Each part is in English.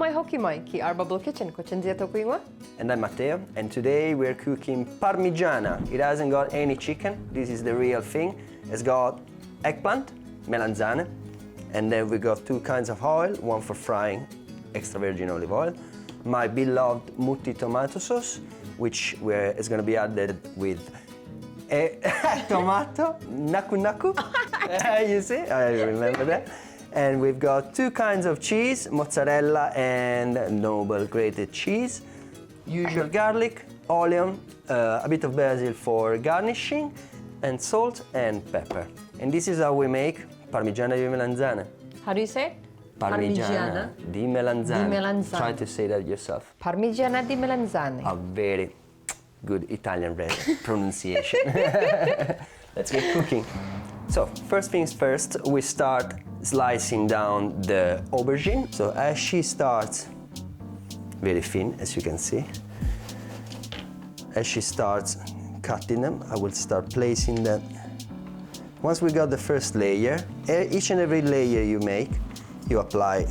mai hoki mai ki Our Bubble Kitchen ko Cinzia tōku ingoa. And I'm Matteo, and today we're cooking Parmigiana. It hasn't got any chicken, this is the real thing. It's got eggplant, melanzane, and then we got two kinds of oil, one for frying, extra virgin olive oil, my beloved mutti tomato sauce, which is going to be added with tomato, namunamuā. You see, I remember that. And we've got two kinds of cheese, mozzarella and noble grated cheese, usual garlic, onion, a bit of basil for garnishing, and salt and pepper. And this is how we make Parmigiana di Melanzane. How do you say it? Parmigiana di Melanzane. Di Melanzane. Try to say that yourself. Parmigiana di Melanzane. A very good Italian pronunciation. Let's get cooking. So, first things first, we start slicing down the aubergine. So as she starts, very thin, as you can see, as she starts cutting them, I will start placing them. Once we got the first layer, each and every layer you make, you apply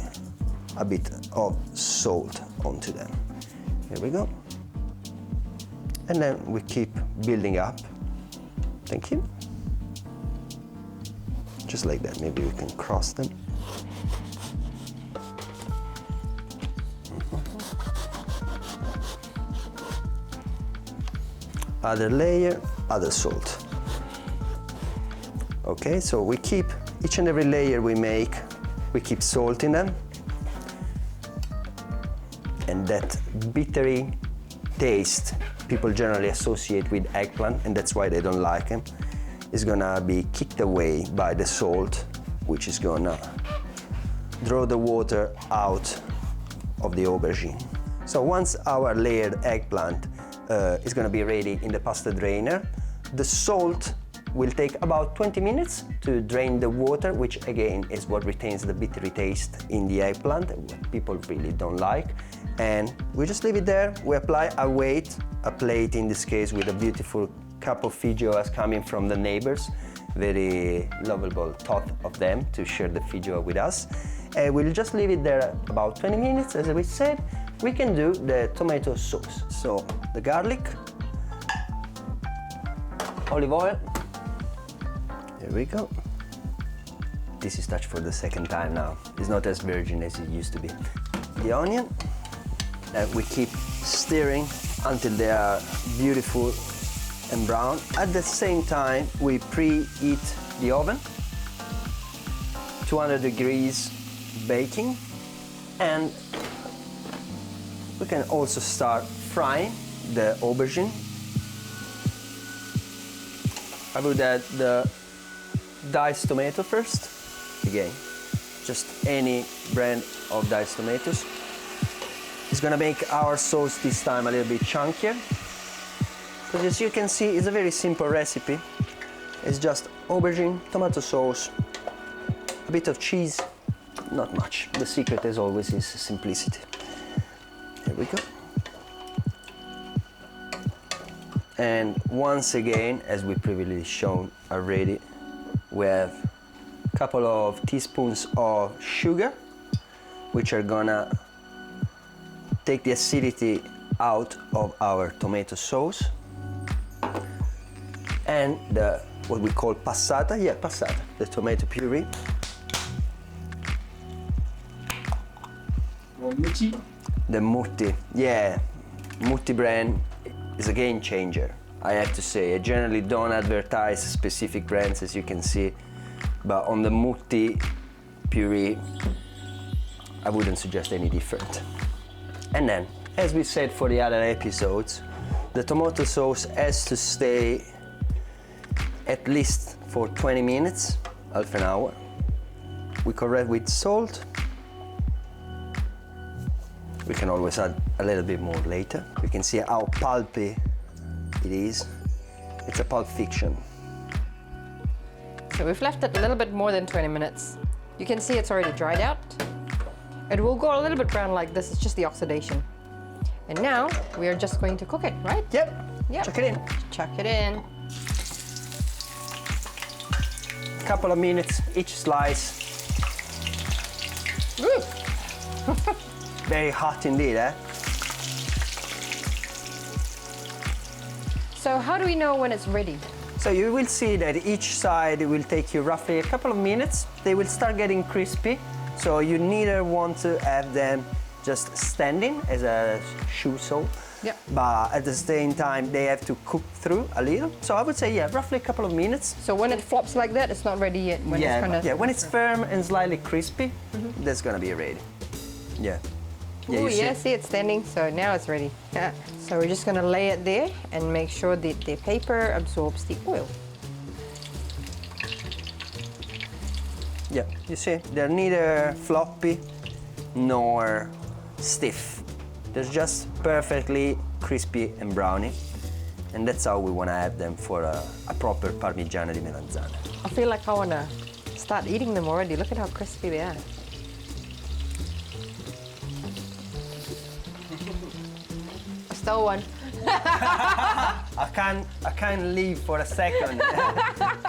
a bit of salt onto them. Here we go. And then we keep building up. Thank you. Just like that, maybe we can cross them. Other layer, other salt. Okay, so we keep, each and every layer we make, we keep salting them. And that bittery taste people generally associate with eggplant, and that's why they don't like them, is gonna be kicked away by the salt, which is gonna draw the water out of the aubergine. So once our layered eggplant is gonna be ready in the pasta drainer, the salt will take about 20 minutes to drain the water, which again is what retains the bittery taste in the eggplant, what people really don't like. And we just leave it there. We apply a weight, a plate in this case, with a beautiful cup of feijoas coming from the neighbors. Very lovable thought of them to share the feijoa with us. We'll just leave it there about 20 minutes. As we said, we can do the tomato sauce. So the garlic, olive oil. There we go. This is touched for the second time now. It's not as virgin as it used to be. The onion. We keep stirring until they are beautiful and brown. At the same time, we preheat the oven, 200 degrees baking, and we can also start frying the aubergine. I would add the diced tomato first. Again, just any brand of diced tomatoes. It's gonna make our sauce this time a little bit chunkier. Because as you can see, it's a very simple recipe. It's just aubergine, tomato sauce, a bit of cheese, not much. The secret, as always, is simplicity. Here we go. And once again, as we previously shown already, we have a couple of teaspoons of sugar, which are gonna take the acidity out of our tomato sauce. And what we call passata, the tomato puree. Mutti? The mutti, yeah. Mutti brand is a game changer, I have to say. I generally don't advertise specific brands, as you can see, but on the mutti puree, I wouldn't suggest any different. And then, as we said for the other episodes, the tomato sauce has to stay at least for 20 minutes, half an hour. We correct with salt. We can always add a little bit more later. We can see how pulpy it is. It's a Pulp Fiction. So we've left it a little bit more than 20 minutes. You can see it's already dried out. It will go a little bit brown like this, it's just the oxidation. And now we are just going to cook it, right? Yep. Chuck it in. Chuck it in. Couple of minutes each slice. Woo. Very hot indeed, eh? So how do we know when it's ready? So you will see that each side will take you roughly a couple of minutes. They will start getting crispy. So you neither want to have them just standing as a shoe sole, Yep. but at the same time they have to cook through a little. So I would say, yeah, roughly a couple of minutes. So when it flops like that, it's not ready yet. When it's kind of when it's firm and slightly crispy, that's gonna be ready. Yeah. Oh you yeah, see it's standing, so now it's ready. Yeah. So we're just gonna lay it there and make sure that the paper absorbs the oil. Yeah, you see, they're neither floppy nor stiff. They're just perfectly crispy and browny. And that's how we want to have them for a proper Parmigiana di Melanzane. I feel like I wanna start eating them already. Look at how crispy they are. I stole one. I can't leave for a second.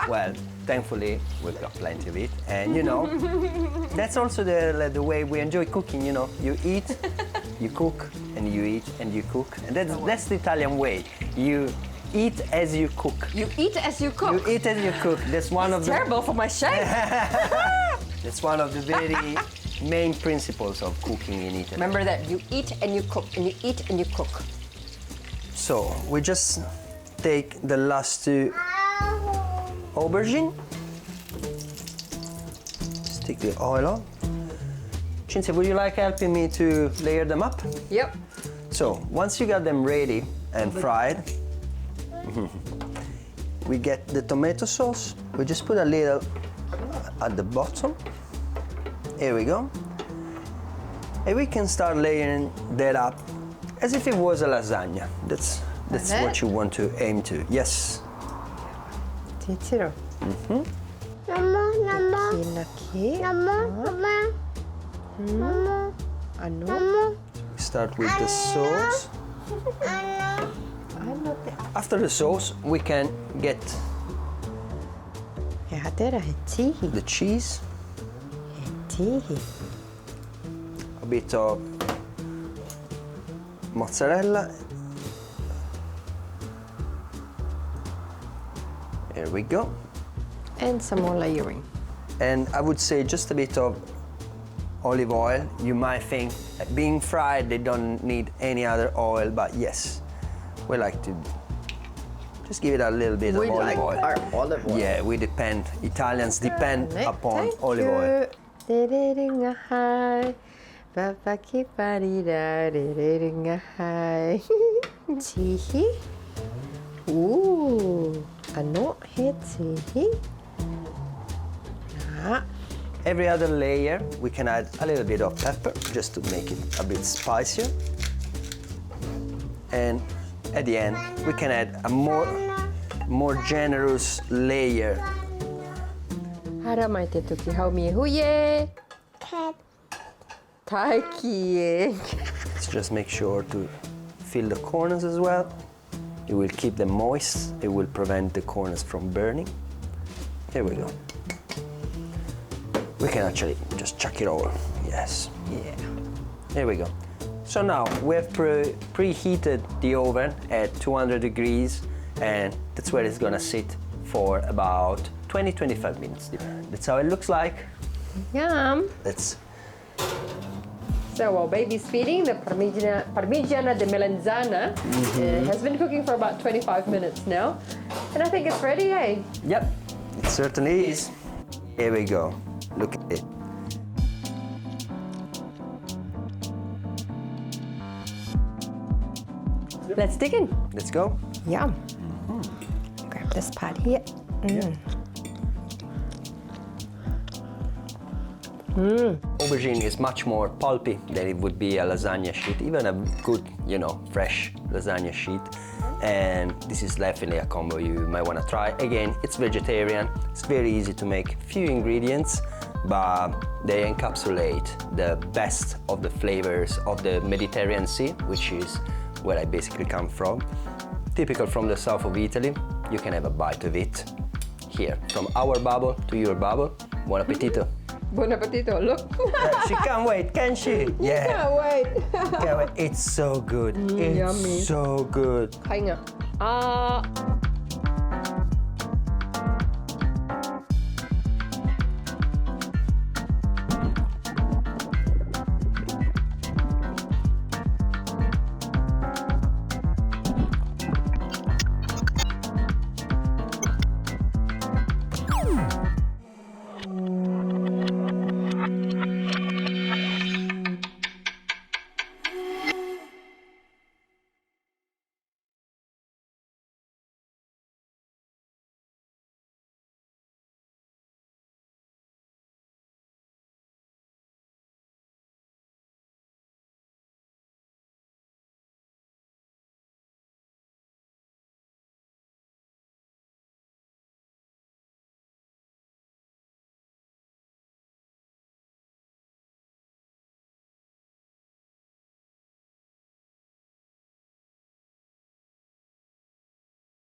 Well, thankfully we've got plenty of it, and you know, that's also the way we enjoy cooking. You know, you eat, you cook, and you eat and you cook, and that's the Italian way. You eat as you cook. You eat as you cook. You eat as you cook. That's one of the. Terrible for my shape. That's one of the very main principles of cooking in Italy. Remember that you eat and you cook, and you eat and you cook. So we just take the last two aubergine. Stick the oil on. Cinzia, would you like helping me to layer them up? Yep. So once you got them ready and fried, we get the tomato sauce. We just put a little at the bottom. Here we go. And we can start layering that up as if it was a lasagna. That's what you want to aim to. Yes. Titiro. Start with the sauce. After the sauce, we can get the cheese, a bit of mozzarella. Here we go. And some more layering. And I would say just a bit of olive oil. You might think being fried, they don't need any other oil, but yes, we like to just give it a little bit of olive oil. Our olive oil. Yeah, we depend. Italians depend upon olive oil. Tihi. Ooh, ano he tihi. Every other layer, we can add a little bit of pepper just to make it a bit spicier. And at the end, we can add a more generous layer. Hara mai te tuki hau mi huye. Taiki. Let's just make sure to fill the corners as well. It will keep them moist. It will prevent the corners from burning. Here we go. We can actually just chuck it over. Yes. Yeah. Here we go. So now we have preheated the oven at 200 degrees, and that's where it's gonna sit for about 20-25 minutes. That's how it looks like. Yum. Let's. So while baby's feeding, the Parmigiana di Melanzane has been cooking for about 25 minutes now. And I think it's ready, eh? Yep, it certainly is. Here we go. Look at it. Let's dig in. Let's go. Yum. Grab this part here. Aubergine is much more pulpy than it would be a lasagna sheet, even a good, fresh lasagna sheet. And this is definitely a combo you might want to try. Again, it's vegetarian. It's very easy to make. Few ingredients, but they encapsulate the best of the flavors of the Mediterranean Sea, which is where I basically come from. Typical from the south of Italy. You can have a bite of it here. From our bubble to your bubble. Buon appetito. Buon appetito, look. She can't wait, can she? Yeah. Can't wait. Can't wait. It's so good. It's yummy. so good. Kainga. Ah.